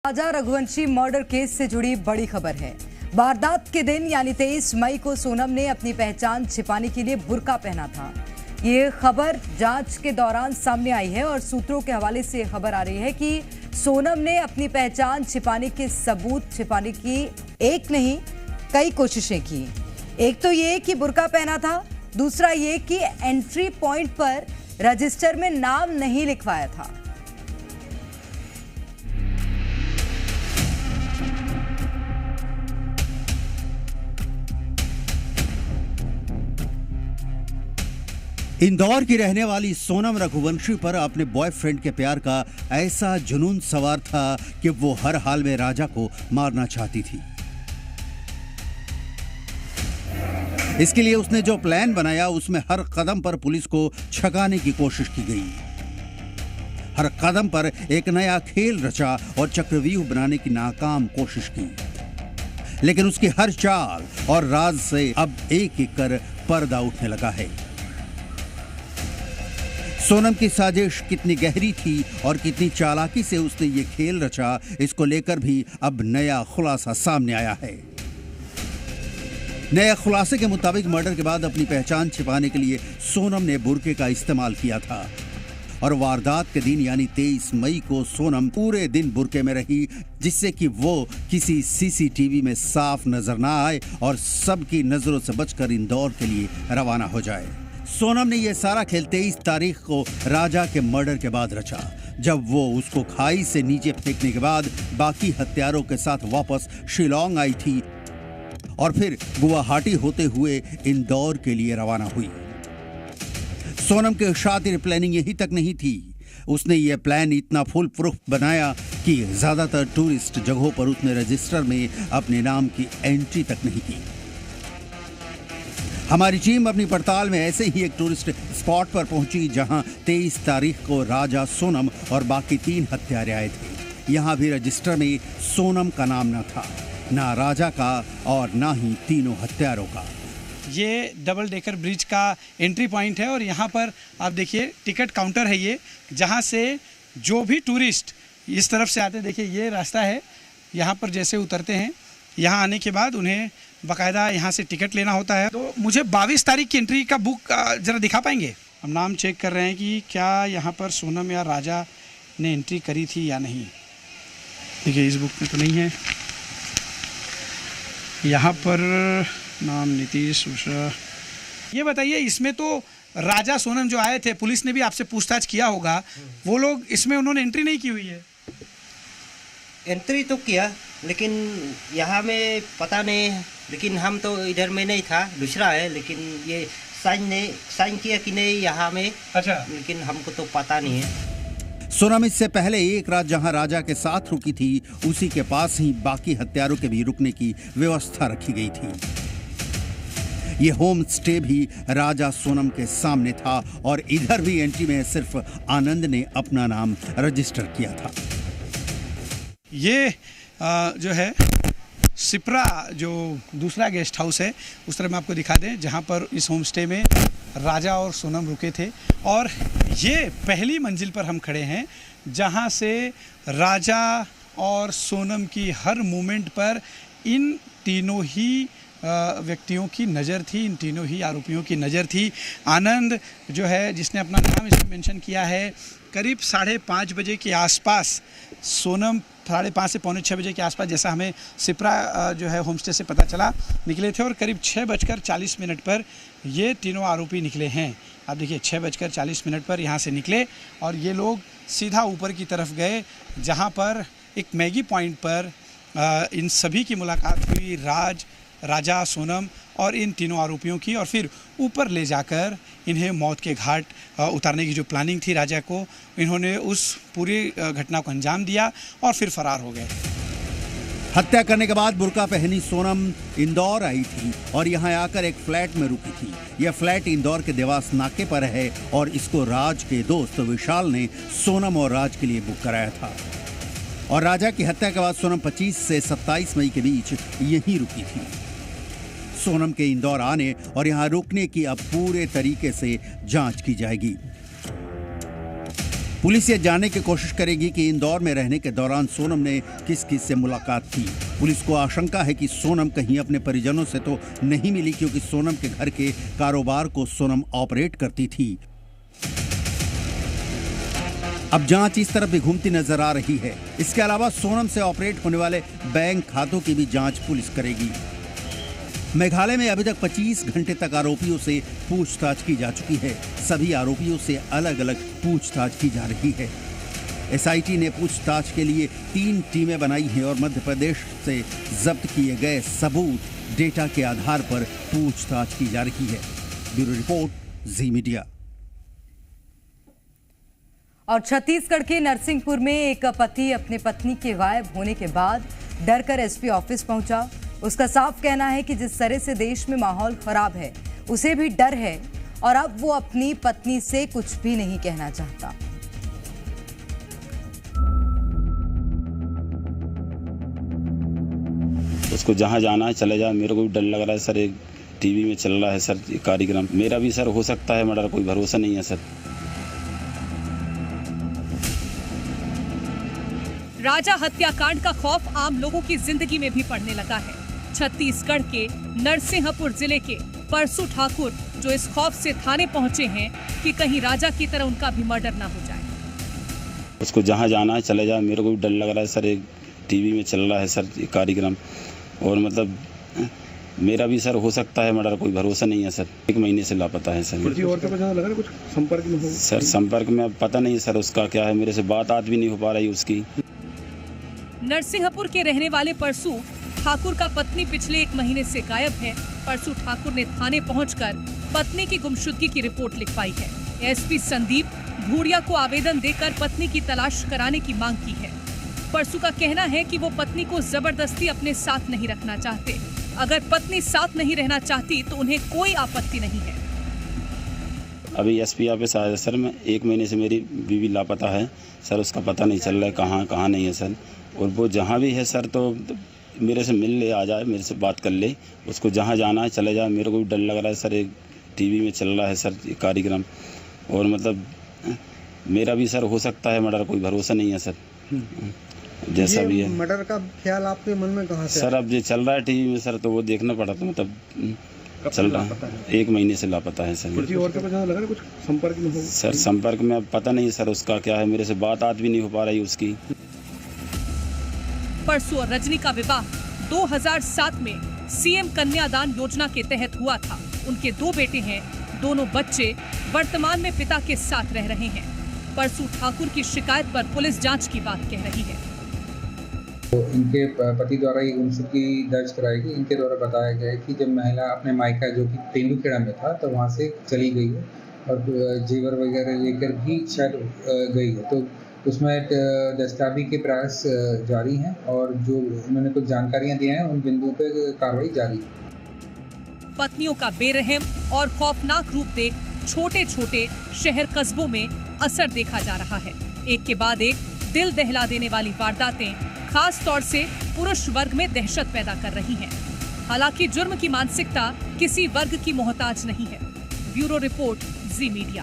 राजा Raghuvanshi murder case से जुड़ी बड़ी खबर है। वारदात के दिन यानी 23 मई को सोनम ने अपनी पहचान छिपाने के लिए बुर्का पहना था। ये खबर जांच के दौरान सामने आई है और सूत्रों के हवाले से खबर आ रही है कि सोनम ने अपनी पहचान छिपाने के सबूत छिपाने की एक नहीं कई कोशिशें की। एक तो ये कि बुर्का पहना था, दूसरा ये कि एंट्री पॉइंट पर रजिस्टर में नाम नहीं लिखवाया था। इंदौर की रहने वाली सोनम रघुवंशी पर अपने बॉयफ्रेंड के प्यार का ऐसा जुनून सवार था कि वो हर हाल में राजा को मारना चाहती थी। इसके लिए उसने जो प्लान बनाया उसमें हर कदम पर पुलिस को छकाने की कोशिश की गई। हर कदम पर एक नया खेल रचा और चक्रव्यूह बनाने की नाकाम कोशिश की, लेकिन उसकी हर चाल और राज से अब एक एक कर पर्दा उठने लगा है। सोनम की साजिश कितनी गहरी थी और कितनी चालाकी से उसने ये खेल रचा, इसको लेकर भी अब नया खुलासा सामने आया है। नए खुलासे के मुताबिक मर्डर के बाद अपनी पहचान छिपाने के लिए सोनम ने बुर्के का इस्तेमाल किया था और वारदात के दिन यानी 23 मई को सोनम पूरे दिन बुर्के में रही, जिससे कि वो किसी सीसीटीवी में साफ नजर ना आए और सबकी नजरों से बचकर इंदौर के लिए रवाना हो जाए। सोनम ने यह सारा खेल 23 तारीख को राजा के मर्डर के बाद रचा, जब वो उसको खाई से नीचे फेंकने के बाद बाकी हत्यारों के साथ वापस शिलांग आई थी और फिर गुवाहाटी होते हुए इंदौर के लिए रवाना हुई। सोनम के शातिर प्लानिंग यही तक नहीं थी, उसने यह प्लान इतना फुल प्रूफ बनाया कि ज्यादातर टूरिस्ट जगहों पर उसने रजिस्टर में अपने नाम की एंट्री तक नहीं की। हमारी टीम अपनी पड़ताल में ऐसे ही एक टूरिस्ट स्पॉट पर पहुंची जहां 23 तारीख को राजा, सोनम और बाकी 3 हत्यारे आए थे। यहां भी रजिस्टर में सोनम का नाम न था, ना राजा का और ना ही तीनों हत्यारों का। ये डबल डेकर ब्रिज का एंट्री पॉइंट है और यहाँ पर आप देखिए टिकट काउंटर है ये, जहाँ से जो भी टूरिस्ट इस तरफ से आते, देखिए ये रास्ता है, यहाँ पर जैसे उतरते हैं, यहाँ आने के बाद उन्हें बाकायदा यहाँ से टिकट लेना होता है। तो मुझे 22 तारीख की एंट्री का बुक ज़रा दिखा पाएंगे? हम नाम चेक कर रहे हैं कि क्या यहाँ पर सोनम या राजा ने एंट्री करी थी या नहीं। देखिए इस बुक में तो नहीं है। यहाँ पर नाम नीतीश मिश्रा। ये बताइए, इसमें तो राजा सोनम जो आए थे, पुलिस ने भी आपसे पूछताछ किया होगा, वो लोग इसमें उन्होंने एंट्री नहीं की हुई है? एंट्री तो किया, लेकिन यहाँ में पता नहीं, लेकिन हम तो इधर में नहीं था, दूसरा है, लेकिन ये साइन किया कि नहीं यहाँ में। अच्छा। लेकिन हमको तो पता नहीं है। सोनम इससे पहले एक रात जहां राजा के साथ रुकी थी, उसी के पास ही बाकी हत्यारों के भी रुकने की व्यवस्था रखी गई थी। ये होम स्टे भी राजा सोनम के सामने था और इधर भी एंट्री में सिर्फ आनंद ने अपना नाम रजिस्टर किया था। ये जो है सिप्रा, जो दूसरा गेस्ट हाउस है, उस तरह में आपको दिखा दें, जहाँ पर इस होम स्टे में राजा और सोनम रुके थे। और ये पहली मंजिल पर हम खड़े हैं, जहाँ से राजा और सोनम की हर मूवमेंट पर इन तीनों ही व्यक्तियों की नज़र थी, इन तीनों ही आरोपियों की नज़र थी। आनंद जो है, जिसने अपना नाम इसमें मेंशन किया है, करीब 5:30 बजे के आसपास, सोनम 5:30 से पौने 6 बजे के आसपास, जैसा हमें सिप्रा जो है होमस्टे से पता चला, निकले थे और करीब 6:40 पर ये तीनों आरोपी निकले हैं। आप देखिए 6:40 पर यहाँ से निकले और ये लोग सीधा ऊपर की तरफ गए, जहाँ पर एक मैगी पॉइंट पर इन सभी की मुलाकात हुई, राजा, सोनम और इन तीनों आरोपियों की, और फिर ऊपर ले जाकर इन्हें मौत के घाट उतारने की जो प्लानिंग थी राजा को, इन्होंने उस पूरी घटना को अंजाम दिया और फिर फरार हो गए। हत्या करने के बाद बुर्का पहनी सोनम इंदौर आई थी और यहाँ आकर एक फ्लैट में रुकी थी। यह फ्लैट इंदौर के देवास नाके पर है और इसको राज के दोस्त विशाल ने सोनम और राज के लिए बुक कराया था। और राजा की हत्या के बाद सोनम 25 से 27 मई के बीच यहीं रुकी थी। सोनम के इंदौर आने और यहाँ रुकने की अब पूरे तरीके से जांच की जाएगी। पुलिस ये जानने की कोशिश करेगी कि इंदौर में रहने के दौरान सोनम ने किस किस से मुलाकात की। पुलिस को आशंका है कि सोनम कहीं अपने परिजनों से तो नहीं मिली, क्योंकि सोनम के घर के कारोबार को सोनम ऑपरेट करती थी। अब जांच इस तरफ भी घूमती नजर आ रही है। इसके अलावा सोनम से ऑपरेट होने वाले बैंक खातों की भी जांच पुलिस करेगी। मेघालय में अभी तक 25 घंटे तक आरोपियों से पूछताछ की जा चुकी है। सभी आरोपियों से अलग अलग पूछताछ की जा रही है। एसआईटी ने पूछताछ के लिए 3 टीमें बनाई हैं और मध्य प्रदेश से जब्त किए गए सबूत डेटा के आधार पर पूछताछ की जा रही है। ब्यूरो रिपोर्ट, जी मीडिया। और छत्तीसगढ़ के नरसिंहपुर में एक पति अपने पत्नी के गायब होने के बाद डरकर एसपी ऑफिस पहुंचा। उसका साफ कहना है कि जिस तरह से देश में माहौल खराब है, उसे भी डर है और अब वो अपनी पत्नी से कुछ भी नहीं कहना चाहता। उसको जहाँ जाना है चले जाए। मेरे को भी डर लग रहा है सर। एक टीवी में चल रहा है सर कार्यक्रम, मेरा भी सर हो सकता है मर्डर, कोई भरोसा नहीं है सर। राजा हत्याकांड का खौफ आम लोगों की जिंदगी में भी पड़ने लगा है। छत्तीसगढ़ के नरसिंहपुर जिले के परसू ठाकुर जो इस खौफ से थाने पहुंचे हैं कि कहीं राजा की तरह उनका भी मर्डर ना हो जाए। उसको जहाँ जाना है चले जाए। मेरे को भी डर लग रहा है सर। एक टीवी में चल रहा है सर कार्यक्रम, और मतलब मेरा भी सर हो सकता है मर्डर, कोई भरोसा नहीं है सर। 1 महीने से लापता है सर। और क्या पता लगा कुछ संपर्क में हो? सर संपर्क में अब पता नहीं सर उसका क्या है। मेरे से बात भी नहीं हो पा रही उसकी। नरसिंहपुर के रहने वाले परसू ठाकुर का पत्नी पिछले 1 महीने से गायब है। परसू ठाकुर ने थाने पहुंचकर पत्नी की गुमशुदगी की रिपोर्ट लिखवाई है। एसपी संदीप भूड़िया को आवेदन देकर पत्नी की तलाश कराने की मांग की है। परसू का कहना है कि वो पत्नी को जबरदस्ती अपने साथ नहीं रखना चाहते। अगर पत्नी साथ नहीं रहना चाहती तो उन्हें कोई आपत्ति नहीं है। अभी एसपी ऑफिस आया सर। मैं 1 महीने से मेरी बीवी लापता है सर। उसका पता नहीं चल रहा है कहाँ नहीं है सर। और वो जहाँ भी है सर तो मेरे से मिल ले, आ जाए, मेरे से बात कर ले। उसको जहाँ जाना है चले जाए। मेरे को भी डर लग रहा है सर। एक टीवी में चल रहा है सर कार्यक्रम, और मतलब मेरा भी सर हो सकता है मर्डर, कोई भरोसा नहीं है सर। जैसा भी है मर्डर का ख्याल आपके मन में कहाँ से? सर अब जो चल रहा है टीवी में सर तो वो देखना पड़ा। तो मतलब चल रहा है 1 महीने से लापता है सर। और क्या पता लगा कुछ संपर्क में हो? सर संपर्क में अब पता नहीं सर उसका क्या है। मेरे से बात भी नहीं हो पा रही उसकी। परसू और रजनी का विवाह 2007 में सीएम कन्यादान योजना के तहत हुआ था। उनके 2 बेटे हैं। दोनों बच्चे वर्तमान में पिता के साथ रह रहे हैं। परसू ठाकुर की शिकायत पर पुलिस जांच की बात कह रही है। तो इनके पति द्वारा ये गुमशुदगी दर्ज कराई गई। इनके द्वारा बताया गया है कि जब महिला अपने मायका जो कि तेंदुखेड़ा में था तो वहाँ से चली गई है और जेवर वगैरह लेकर भी शायद गई है। तो उसमें दस्तावेजी के प्रयास जारी हैं और जो उन्होंने कुछ जानकारियां दी हैं उन बिंदुओं पर कार्रवाई जारी है। पत्नियों का बेरहम और खौफनाक रूप देख छोटे छोटे शहर कस्बों में असर देखा जा रहा है। एक के बाद एक दिल दहला देने वाली वारदातें खास तौर से पुरुष वर्ग में दहशत पैदा कर रही हैं। हालांकि जुर्म की मानसिकता किसी वर्ग की मोहताज नहीं है। ब्यूरो रिपोर्ट, जी मीडिया।